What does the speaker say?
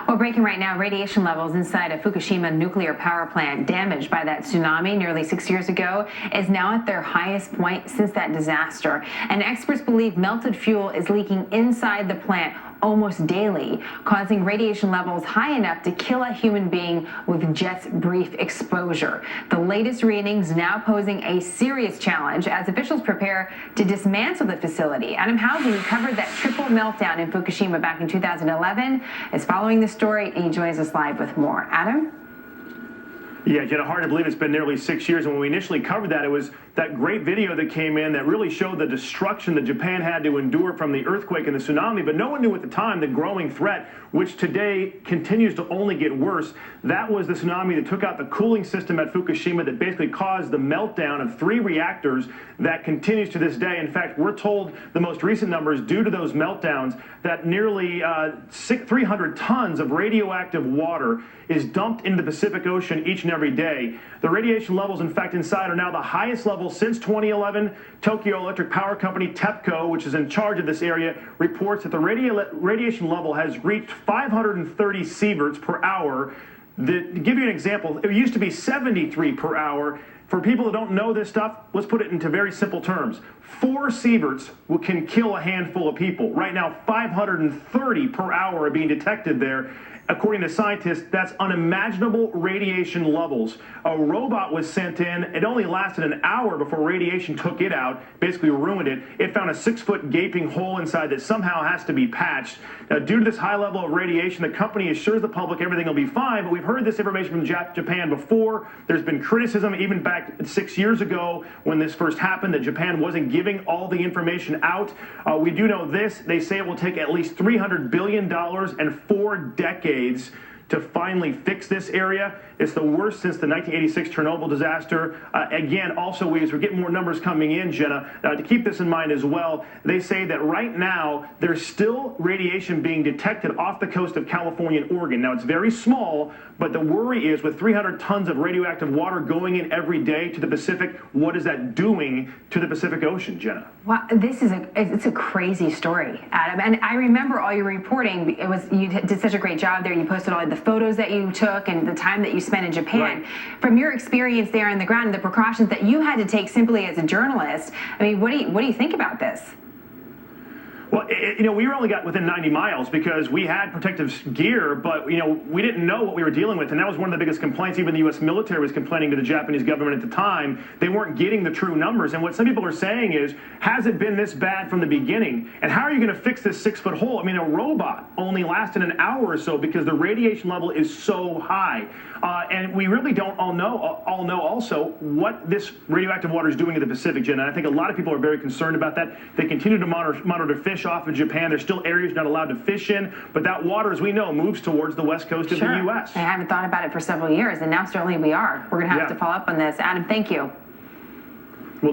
Well, breaking right now, radiation levels inside a Fukushima nuclear power plant damaged by that tsunami nearly 6 years ago is now at their highest point since that disaster. And experts believe melted fuel is leaking inside the plant almost daily, causing radiation levels high enough to kill a human being with just brief exposure. The latest readings now posing a serious challenge as officials prepare to dismantle the facility. Adam Housen, who covered that triple meltdown in Fukushima back in 2011, is following the story, and he joins us live with more. Adam? Yeah, Jenna, hard to believe it's been nearly 6 years. And when we initially covered that, it was that great video that came in that really showed the destruction that Japan had to endure from the earthquake and the tsunami. But no one knew at the time the growing threat, which today continues to only get worse. That was the tsunami that took out the cooling system at Fukushima that basically caused the meltdown of 3 reactors that continues to this day. In fact, we're told the most recent numbers due to those meltdowns that nearly 300 tons of radioactive water is dumped into the Pacific Ocean each and every day. The radiation levels, in fact, inside are now the highest level since 2011. Tokyo Electric Power Company, TEPCO, which is in charge of this area, reports that the radiation level has reached 530 sieverts per hour. To give you an example, it used to be 73 per hour. For people who don't know this stuff, let's put it into very simple terms. 4 sieverts can kill a handful of people. Right now, 530 per hour are being detected there. According to scientists, that's unimaginable radiation levels. A robot was sent in. It only lasted an hour before radiation took it out, basically ruined it. It found a 6-foot gaping hole inside that somehow has to be patched. Now, due to this high level of radiation, the company assures the public everything will be fine, but we've heard this information from Japan before. There's been criticism even back 6 years ago when this first happened that Japan wasn't giving all the information out. We do know this. They say it will take at least $300 billion and 4 decades to finally fix this area. It's the worst since the 1986 Chernobyl disaster. Again, also, as we're getting more numbers coming in, Jenna, to keep this in mind as well, they say that right now there's still radiation being detected off the coast of California and Oregon. Now, it's very small, but the worry is with 300 tons of radioactive water going in every day to the Pacific, what is that doing to the Pacific Ocean, Jenna? Well, it's a crazy story, Adam. And I remember all your reporting. You did such a great job there. You posted all the photos that you took and the time that you spent in Japan. Right. From your experience there on the ground and the precautions that you had to take simply as a journalist, I mean, what do you think about this? Well, we only got within 90 miles because we had protective gear, but, we didn't know what we were dealing with. And that was one of the biggest complaints. Even the U.S. military was complaining to the Japanese government at the time. They weren't getting the true numbers. And what some people are saying is, has it been this bad from the beginning? And how are you going to fix this 6-foot hole? I mean, a robot only lasted an hour or so because the radiation level is so high. And we really don't all know also what this radioactive water is doing to the Pacific, Jen. And I think a lot of people are very concerned about that. They continue to monitor fish off of Japan. There's still areas not allowed to fish in, but that water, as we know, moves towards the west coast of the U.S. I haven't thought about it for several years, and now certainly we are. We're going to have to follow up on this. Adam, thank you.